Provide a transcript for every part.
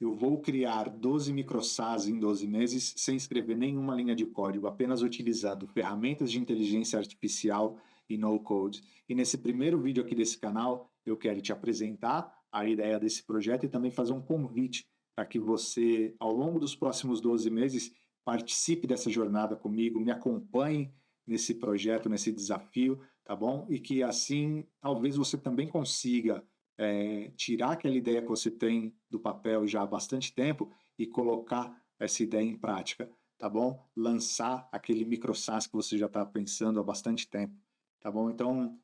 eu vou criar 12 microsas em 12 meses sem escrever nenhuma linha de código, apenas utilizando ferramentas de inteligência artificial e no-code. E nesse primeiro vídeo aqui desse canal, eu quero te apresentar a ideia desse projeto e também fazer um convite para que você, ao longo dos próximos 12 meses, participe dessa jornada comigo, me acompanhe nesse projeto, nesse desafio, tá bom? E que assim, talvez você também consiga tirar aquela ideia que você tem do papel já há bastante tempo e colocar essa ideia em prática, tá bom? Lançar aquele micro SaaS que você já está pensando há bastante tempo, tá bom? Então,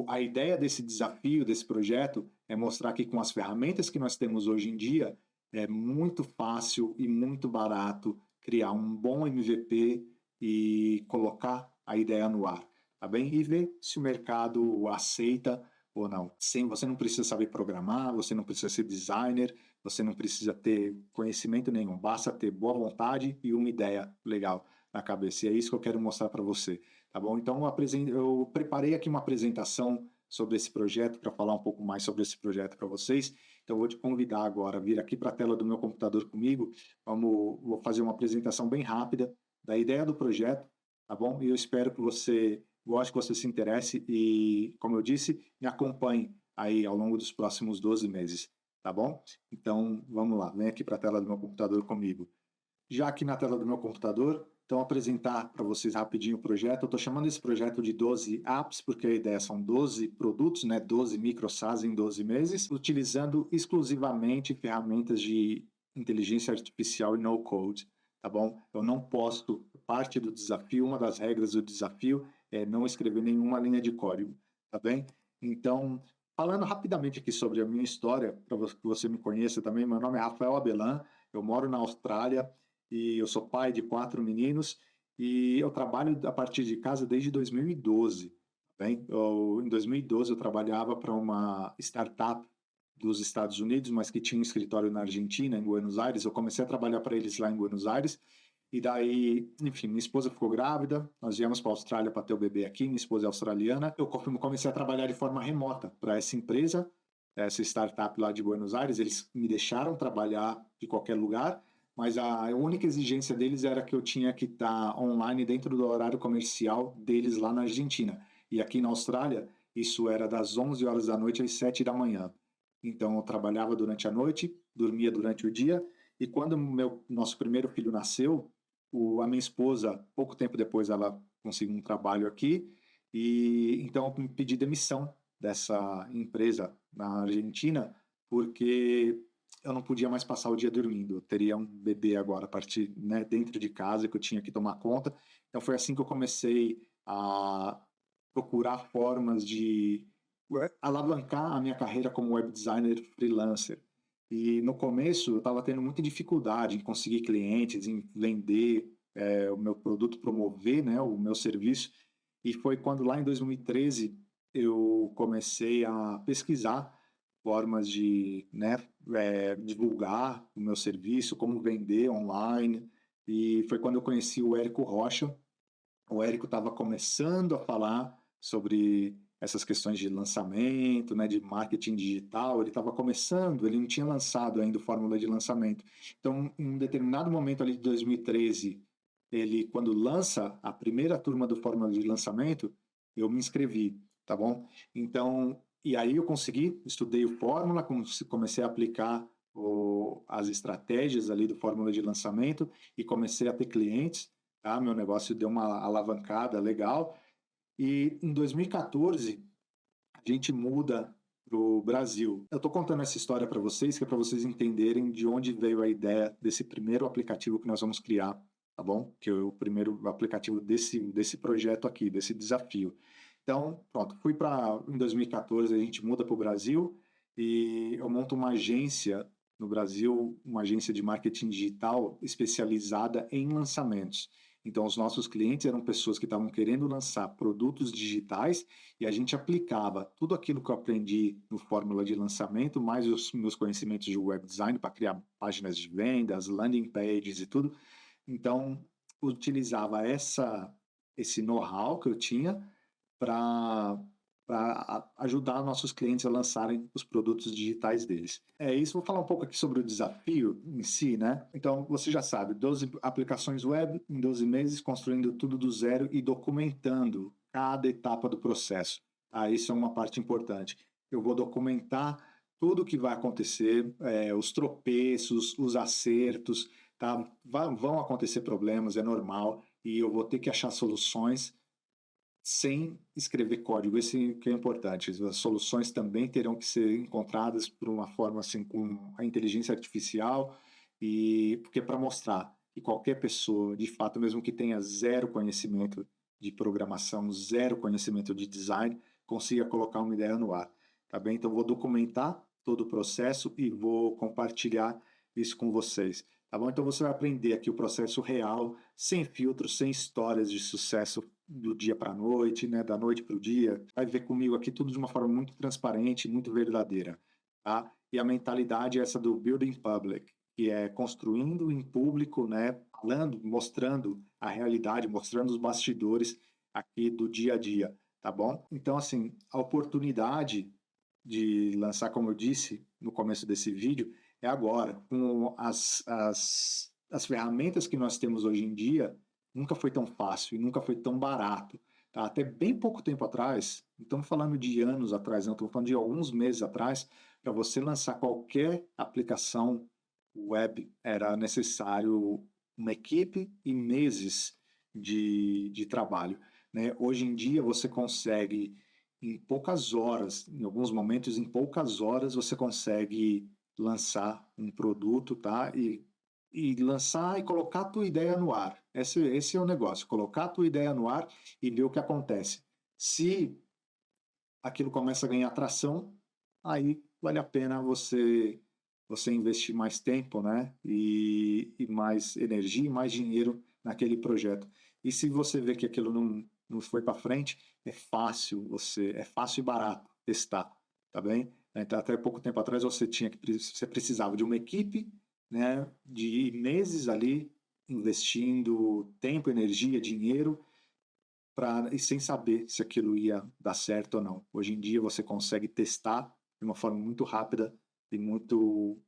a ideia desse desafio, desse projeto, é mostrar que com as ferramentas que nós temos hoje em dia, é muito fácil e muito barato criar um bom MVP e colocar a ideia no ar, tá bem? E ver se o mercado aceita ou não. Sim, você não precisa saber programar, você não precisa ser designer, você não precisa ter conhecimento nenhum, basta ter boa vontade e uma ideia legal na cabeça. E é isso que eu quero mostrar para você, tá bom? Então, eu preparei aqui uma apresentação sobre esse projeto, para falar um pouco mais sobre esse projeto para vocês. Então, eu vou te convidar agora a vir aqui para a tela do meu computador comigo. Vou fazer uma apresentação bem rápida da ideia do projeto, tá bom? E eu espero que você goste, que você se interesse e, como eu disse, me acompanhe aí ao longo dos próximos 12 meses, tá bom? Então, vamos lá, vem aqui para a tela do meu computador comigo. Já aqui na tela do meu computador, então apresentar para vocês rapidinho o projeto. Eu estou chamando esse projeto de 12 apps, porque a ideia são 12 produtos, né? 12 micro SaaS em 12 meses, utilizando exclusivamente ferramentas de inteligência artificial e no-code, tá bom? Eu não posso, parte do desafio, uma das regras do desafio é não escrever nenhuma linha de código, tá bem? Então, falando rapidamente aqui sobre a minha história, para que você me conheça também, meu nome é Rafael Abelan, eu moro na Austrália, e eu sou pai de 4 meninos e eu trabalho a partir de casa desde 2012. Bem, em 2012 eu trabalhava para uma startup dos Estados Unidos, mas que tinha um escritório na Argentina, em Buenos Aires. Eu comecei a trabalhar para eles lá em Buenos Aires e daí, enfim, minha esposa ficou grávida, nós viemos para a Austrália para ter o bebê aqui, minha esposa é australiana. Eu comecei a trabalhar de forma remota para essa empresa, essa startup lá de Buenos Aires. Eles me deixaram trabalhar de qualquer lugar, mas a única exigência deles era que eu tinha que estar online dentro do horário comercial deles lá na Argentina. E aqui na Austrália, isso era das 11 horas da noite às 7 da manhã. Então, eu trabalhava durante a noite, dormia durante o dia, e quando nosso primeiro filho nasceu, a minha esposa, pouco tempo depois, ela conseguiu um trabalho aqui, e então eu me pedi demissão dessa empresa na Argentina, porque eu não podia mais passar o dia dormindo. Eu teria um bebê agora a partir, né, dentro de casa que eu tinha que tomar conta. Então foi assim que eu comecei a procurar formas de alavancar a minha carreira como web designer freelancer. E no começo eu estava tendo muita dificuldade em conseguir clientes, em vender o meu produto, promover, né, o meu serviço. E foi quando lá em 2013 eu comecei a pesquisar formas de, né, divulgar o meu serviço, como vender online. E foi quando eu conheci o Érico Rocha. O Érico estava começando a falar sobre essas questões de lançamento, né, de marketing digital. Ele estava começando, ele não tinha lançado ainda o Fórmula de Lançamento. Então, em um determinado momento ali de 2013, ele, quando lança a primeira turma do Fórmula de Lançamento, eu me inscrevi, tá bom? Então, e aí eu consegui, estudei o Fórmula, comecei a aplicar as estratégias ali do Fórmula de Lançamento e comecei a ter clientes, tá? Meu negócio deu uma alavancada legal. E em 2014, a gente muda para o Brasil. Eu estou contando essa história para vocês, que é para vocês entenderem de onde veio a ideia desse primeiro aplicativo que nós vamos criar, tá bom? Que é o primeiro aplicativo desse projeto aqui, desse desafio. Então, pronto, em 2014, a gente muda para o Brasil e eu monto uma agência no Brasil, uma agência de marketing digital especializada em lançamentos. Então, os nossos clientes eram pessoas que estavam querendo lançar produtos digitais e a gente aplicava tudo aquilo que eu aprendi no Fórmula de Lançamento, mais os meus conhecimentos de web design para criar páginas de vendas, landing pages e tudo. Então, utilizava esse know-how que eu tinha para para ajudar nossos clientes a lançarem os produtos digitais deles. É isso, vou falar um pouco aqui sobre o desafio em si, né? Então, você já sabe, 12 aplicações web em 12 meses, construindo tudo do zero e documentando cada etapa do processo. Ah, isso é uma parte importante. Eu vou documentar tudo o que vai acontecer, os tropeços, os acertos, tá? Vão acontecer problemas, é normal, e eu vou ter que achar soluções sem escrever código. Esse que é importante. As soluções também terão que ser encontradas por uma forma assim com a inteligência artificial e porque para mostrar que qualquer pessoa, de fato, mesmo que tenha zero conhecimento de programação, zero conhecimento de design, consiga colocar uma ideia no ar, tá bem? Então vou documentar todo o processo e vou compartilhar isso com vocês. Tá bom? Então você vai aprender aqui o processo real, sem filtros, sem histórias de sucesso do dia para a noite, né? Da noite para o dia. Vai ver comigo aqui tudo de uma forma muito transparente, muito verdadeira. Tá? E a mentalidade é essa do building public, que é construindo em público, né? Falando, mostrando a realidade, mostrando os bastidores aqui do dia a dia. Tá bom? Então, assim, a oportunidade de lançar, como eu disse no começo desse vídeo, é agora. Com as ferramentas que nós temos hoje em dia, nunca foi tão fácil e nunca foi tão barato. Tá? Até bem pouco tempo atrás, não estamos falando de anos atrás, não, estamos falando de alguns meses atrás, para você lançar qualquer aplicação web, era necessário uma equipe e meses de trabalho. Né? Hoje em dia, você consegue, em poucas horas, em alguns momentos, em poucas horas, você consegue lançar um produto, tá? E lançar e colocar a tua ideia no ar. Esse é o negócio, colocar a tua ideia no ar e ver o que acontece. Se aquilo começa a ganhar tração, aí vale a pena você investir mais tempo, né? E mais energia e mais dinheiro naquele projeto. E se você vê que aquilo não foi para frente, é fácil e barato testar, tá bem? Então, até pouco tempo atrás você precisava de uma equipe, né, de meses ali investindo tempo, energia, dinheiro e sem saber se aquilo ia dar certo ou não. Hoje em dia você consegue testar de uma forma muito rápida e muito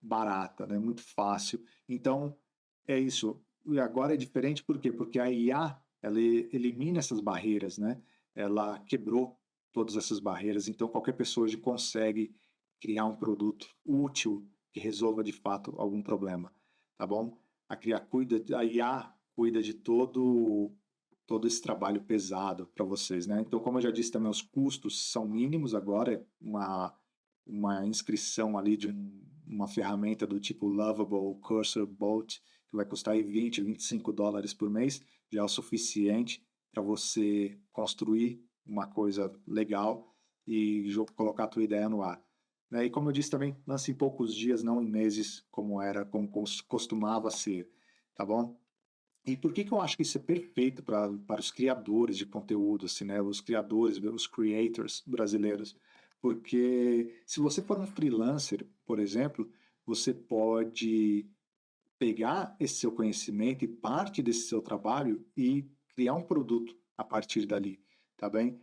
barata, né? Muito fácil. Então, é isso. E agora é diferente por quê? Porque a IA, ela elimina essas barreiras, né? Ela quebrou todas essas barreiras, então qualquer pessoa hoje consegue criar um produto útil que resolva de fato algum problema, tá bom? A IA cuida de todo esse trabalho pesado para vocês, né? Então, como eu já disse também, os custos são mínimos agora, uma inscrição ali de uma ferramenta do tipo Lovable Cursor Bolt, que vai custar aí 20, $25 por mês, já é o suficiente para você construir uma coisa legal e colocar a tua ideia no ar. Né? E como eu disse também, lance em poucos dias, não em meses, como costumava ser, tá bom? E por que que eu acho que isso é perfeito para os criadores de conteúdo, assim, né? Os criadores, os creators brasileiros? Porque se você for um freelancer, por exemplo, você pode pegar esse seu conhecimento e parte desse seu trabalho e criar um produto a partir dali, tá bem?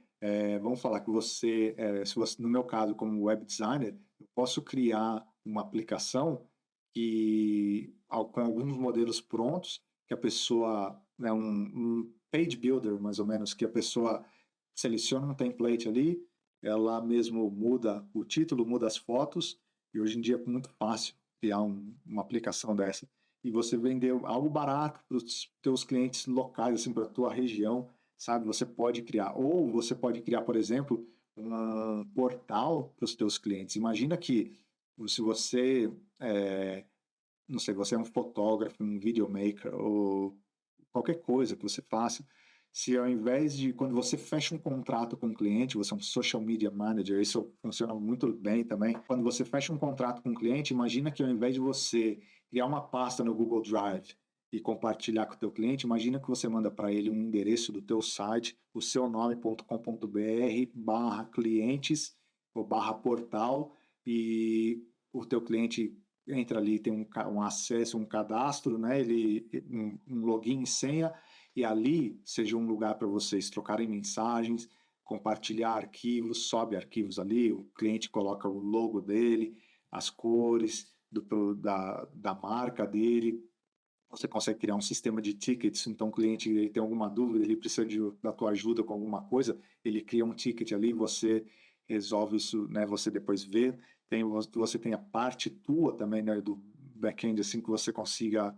Vamos falar que se você, no meu caso, como web designer, eu posso criar uma aplicação com alguns modelos prontos, que a pessoa, né, um page builder, mais ou menos, que a pessoa seleciona um template ali, ela mesmo muda o título, muda as fotos, e hoje em dia é muito fácil criar uma aplicação dessa e você vender algo barato para os teus clientes locais, assim, para a tua região, sabe? Você pode criar. Ou você pode criar, por exemplo, um portal para os teus clientes. Imagina que se você, não sei, você é um fotógrafo, um videomaker, ou qualquer coisa que você faça, se ao invés de, quando você fecha um contrato com um cliente, você é um social media manager, isso funciona muito bem também. Quando você fecha um contrato com um cliente, imagina que ao invés de você criar uma pasta no Google Drive e compartilhar com o teu cliente, imagina que você manda para ele um endereço do teu site, o seu nome.com.br/clientes ou /portal e o teu cliente entra ali, tem um acesso, um cadastro, né? Um login e senha, e ali seja um lugar para vocês trocarem mensagens, compartilhar arquivos, sobe arquivos ali, o cliente coloca o logo dele, as cores da marca dele. Você consegue criar um sistema de tickets, então o cliente ele tem alguma dúvida, ele precisa da tua ajuda com alguma coisa, ele cria um ticket ali, você resolve isso, né? Você depois vê, você tem a parte tua também, né, do back-end, assim, que você consiga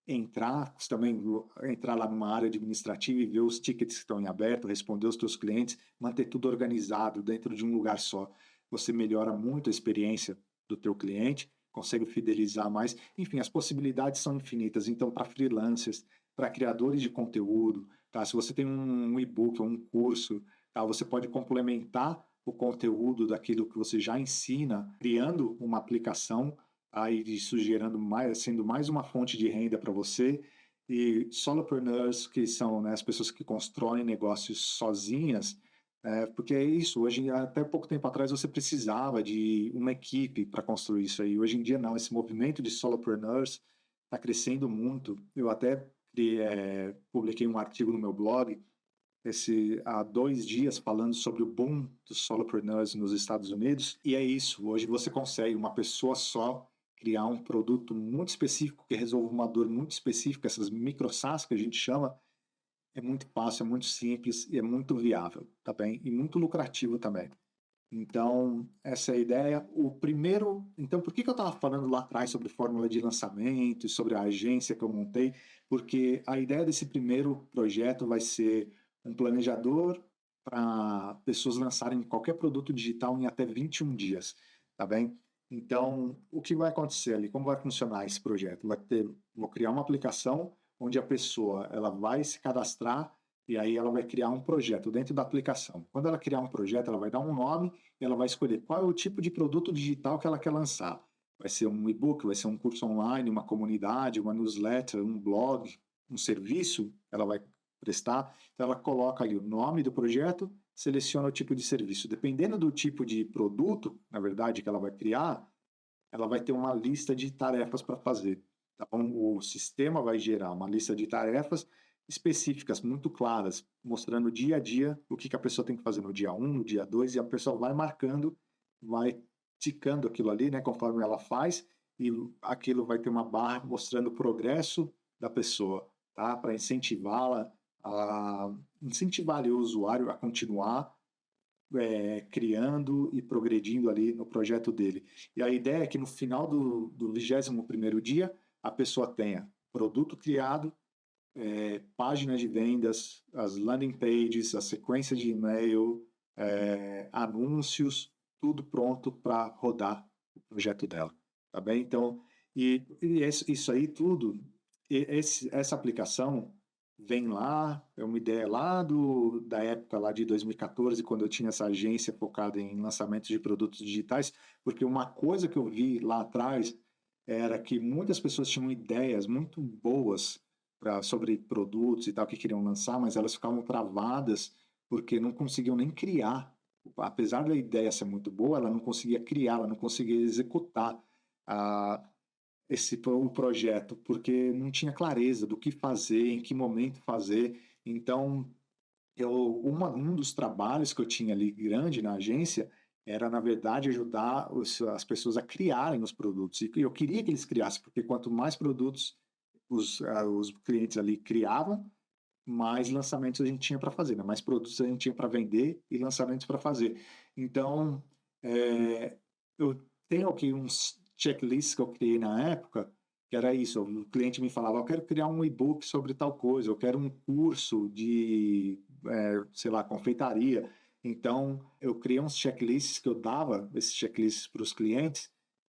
entrar, você também entrar lá numa área administrativa e ver os tickets que estão em aberto, responder os teus clientes, manter tudo organizado dentro de um lugar só. Você melhora muito a experiência do teu cliente, consegue fidelizar mais. Enfim, as possibilidades são infinitas. Então, para freelancers, para criadores de conteúdo, tá? Se você tem um e-book ou um curso, tá? Você pode complementar o conteúdo daquilo que você já ensina, criando uma aplicação, aí isso gerando mais, sendo mais uma fonte de renda para você. E solopreneurs, que são, né, as pessoas que constroem negócios sozinhas, porque é isso, hoje, até pouco tempo atrás, você precisava de uma equipe para construir isso aí. Hoje em dia, não. Esse movimento de solopreneurs está crescendo muito. Eu até publiquei um artigo no meu blog há 2 dias falando sobre o boom dos solopreneurs nos Estados Unidos. E é isso. Hoje você consegue, uma pessoa só, criar um produto muito específico que resolva uma dor muito específica, essas micro SaaS que a gente chama. É muito fácil, é muito simples e é muito viável, tá bem? E muito lucrativo também. Então, essa é a ideia. Então, por que eu estava falando lá atrás sobre fórmula de lançamento e sobre a agência que eu montei? Porque a ideia desse primeiro projeto vai ser um planejador para pessoas lançarem qualquer produto digital em até 21 dias, tá bem? Então, o que vai acontecer ali? Como vai funcionar esse projeto? Vou criar uma aplicação onde a pessoa ela vai se cadastrar e aí ela vai criar um projeto dentro da aplicação. Quando ela criar um projeto, ela vai dar um nome e ela vai escolher qual é o tipo de produto digital que ela quer lançar. Vai ser um e-book, vai ser um curso online, uma comunidade, uma newsletter, um blog, um serviço, ela vai prestar. Então ela coloca ali o nome do projeto, seleciona o tipo de serviço. Dependendo do tipo de produto, na verdade, que ela vai criar, ela vai ter uma lista de tarefas para fazer. Então, o sistema vai gerar uma lista de tarefas específicas, muito claras, mostrando dia a dia o que a pessoa tem que fazer no dia 1, no dia 2, e a pessoa vai marcando, vai ticando aquilo ali, né, conforme ela faz, e aquilo vai ter uma barra mostrando o progresso da pessoa, tá? Para incentivar ali o usuário a continuar criando e progredindo ali no projeto dele. E a ideia é que no final do 21º dia, a pessoa tenha produto criado, página de vendas, as landing pages, a sequência de e-mail, anúncios, tudo pronto para rodar o projeto dela, tá bem? Então, isso aí tudo, essa aplicação vem lá, é uma ideia lá da época lá de 2014, quando eu tinha essa agência focada em lançamentos de produtos digitais, porque uma coisa que eu vi lá atrás era que muitas pessoas tinham ideias muito boas sobre produtos e tal que queriam lançar, mas elas ficavam travadas porque não conseguiam nem criar. Apesar da ideia ser muito boa, ela não conseguia criar, ela não conseguia executar a, o projeto, porque não tinha clareza do que fazer, em que momento fazer. Então, um dos trabalhos que eu tinha ali grande na agência era, na verdade, ajudar as pessoas a criarem os produtos. E eu queria que eles criassem, porque quanto mais produtos os clientes ali criavam, mais lançamentos a gente tinha para fazer, né? Mais produtos a gente tinha para vender e lançamentos para fazer. Então, eu tenho aqui uns checklists que eu criei na época, que era isso, o cliente me falava, eu quero criar um e-book sobre tal coisa, eu quero um curso de, sei lá, confeitaria. Então, eu criei uns checklists que eu dava, esses checklists para os clientes,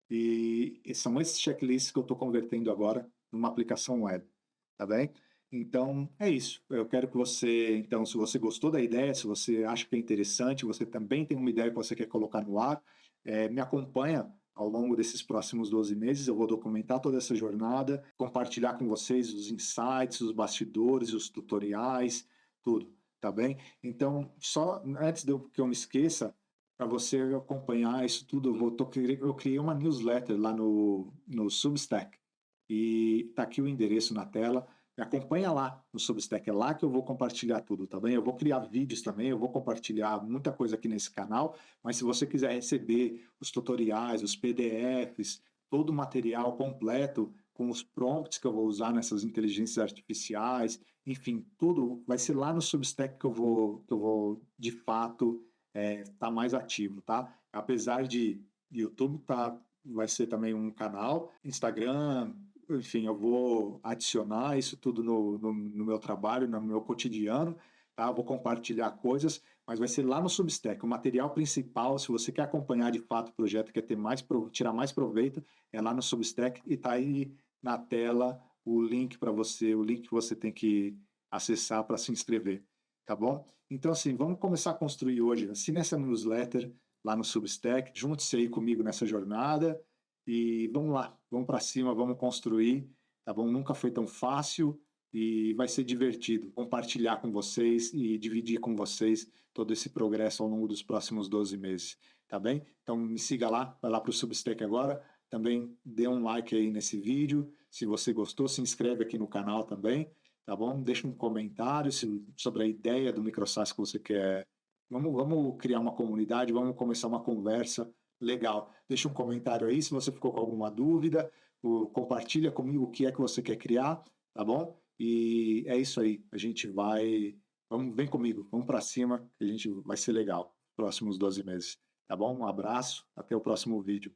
e são esses checklists que eu estou convertendo agora numa aplicação web, tá bem? Então, é isso. Eu quero que você, então, se você gostou da ideia, se você acha que é interessante, você também tem uma ideia que você quer colocar no ar, me acompanha ao longo desses próximos 12 meses. Eu vou documentar toda essa jornada, compartilhar com vocês os insights, os bastidores, os tutoriais, tudo, tá bem? Então, só antes que eu me esqueça, para você acompanhar isso tudo, eu criei uma newsletter lá no Substack e está aqui o endereço na tela. me acompanha lá no Substack, é lá que eu vou compartilhar tudo, tá bem? Eu vou criar vídeos também, eu vou compartilhar muita coisa aqui nesse canal, mas se você quiser receber os tutoriais, os PDFs, todo o material completo, com os prompts que eu vou usar nessas inteligências artificiais, enfim, tudo vai ser lá no Substack que eu vou de fato tá mais ativo, tá? Apesar de YouTube vai ser também um canal, Instagram, enfim, eu vou adicionar isso tudo no meu trabalho, no meu cotidiano, tá? Eu vou compartilhar coisas, mas vai ser lá no Substack. O material principal, se você quer acompanhar de fato o projeto, quer ter tirar mais proveito, é lá no Substack e tá aí na tela o link para você, o link que você tem que acessar para se inscrever, tá bom? Então, assim, vamos começar a construir hoje. Assine essa newsletter lá no Substack, junte-se aí comigo nessa jornada e vamos lá, vamos para cima, vamos construir, tá bom? Nunca foi tão fácil e vai ser divertido compartilhar com vocês e dividir com vocês todo esse progresso ao longo dos próximos 12 meses, tá bem? Então me siga lá, vai lá para o Substack agora, também dê um like aí nesse vídeo, se você gostou, se inscreve aqui no canal também, tá bom? Deixa um comentário sobre a ideia do MicroSAS que você quer. Vamos criar uma comunidade, vamos começar uma conversa legal. Deixa um comentário aí se você ficou com alguma dúvida, compartilha comigo o que é que você quer criar, tá bom? E é isso aí. A gente vai. Vem comigo, vamos para cima, que a gente vai ser legal. Próximos 12 meses. Tá bom? Um abraço, até o próximo vídeo.